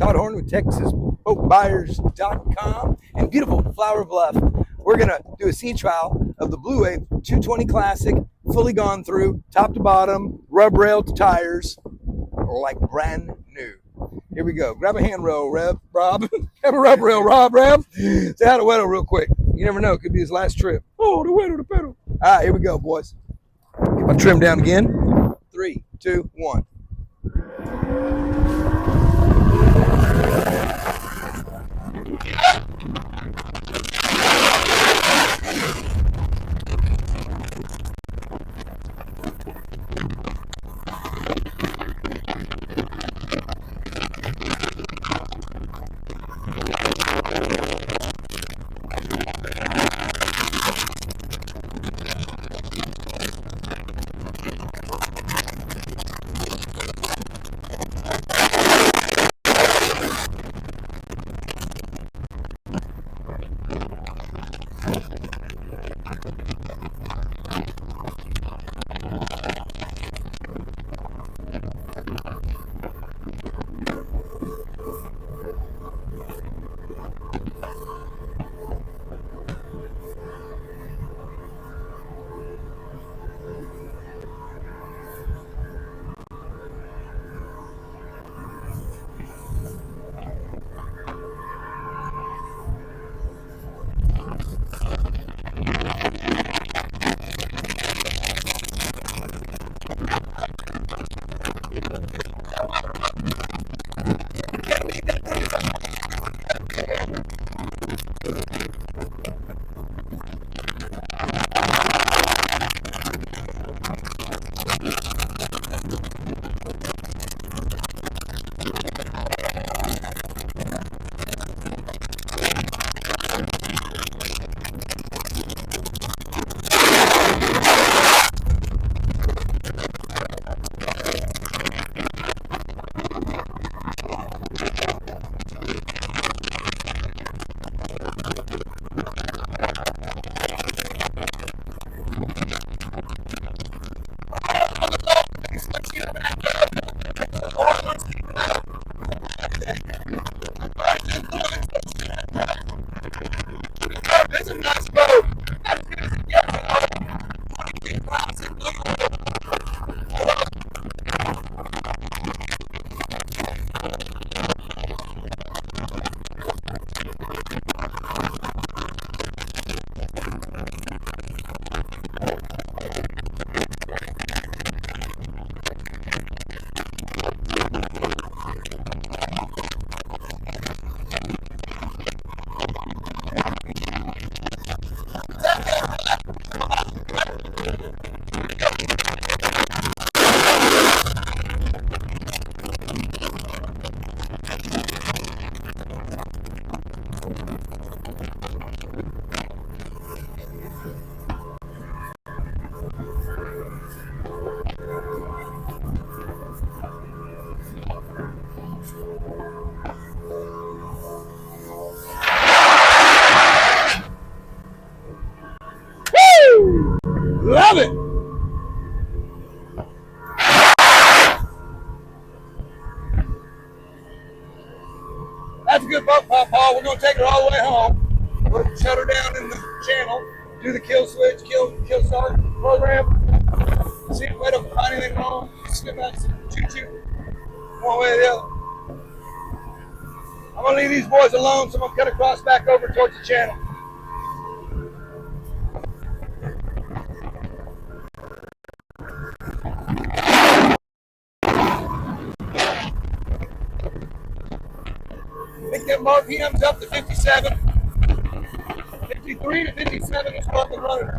Todd Horn with TexasBoatBuyers.com and beautiful Flower Bluff. We're going to do a sea trial of the Blue Wave 220 Classic, fully gone through, top to bottom, rub rail to tires, like brand new. Here we go. Grab a handrail, Rob. Have a rub rail, Rob. Say hi to Weddle real quick. You never know. It could be his last trip. Oh, the Weddle, the pedal. All right, here we go, boys. Get my trim down again. 3, 2, 1. Love it. That's a good boat, Paw. We're going to take her all the way home. We'll shut her down in the channel, do the kill switch, kill start program. See if we don't find anything wrong. Skip back, choo-choo. One way or the other. I'm going to leave these boys alone, so I'm going to cut across back over towards the channel. Pick them RPMs up to 57. 53 to 57 is what we're running.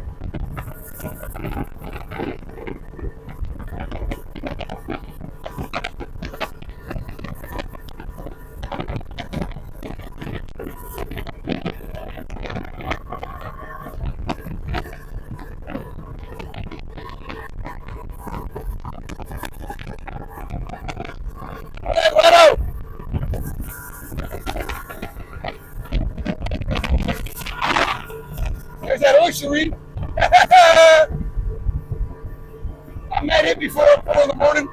There's that oysterine. I met it before 4 in the morning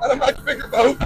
on a much bigger boat.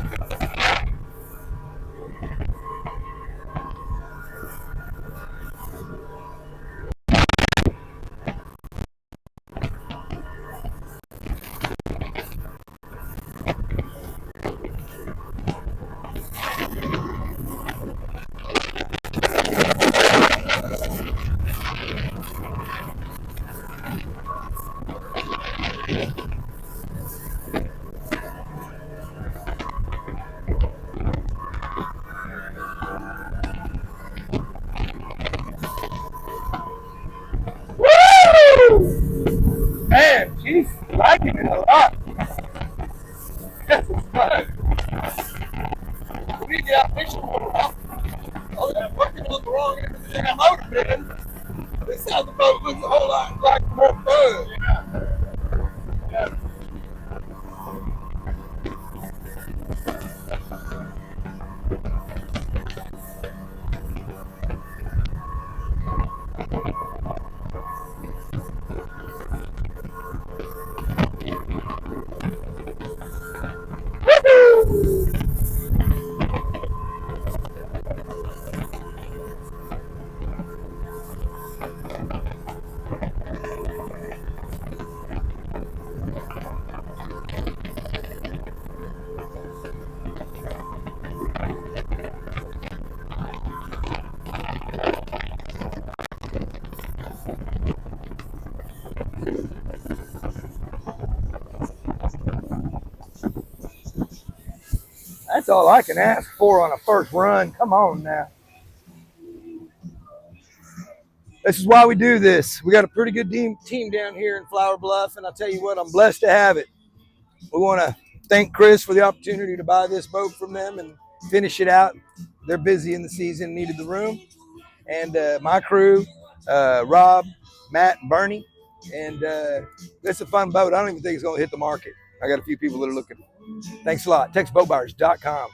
get out fishing for a while. Oh, that fucking look wrong end of the motor, man. This how the boat looks a whole lot like more fun. Yeah. That's all I can ask for on a first run. Come on now. This is why we do this. We got a pretty good team down here in Flower Bluff, and I'll tell you what, I'm blessed to have it. We want to thank Chris for the opportunity to buy this boat from them and finish it out. They're busy in the season, needed the room. And my crew, Rob, Matt, and Bernie. And it's a fun boat. I don't even think it's going to hit the market. I got a few people that are looking. Thanks a lot. TexasBoatBuyers.com.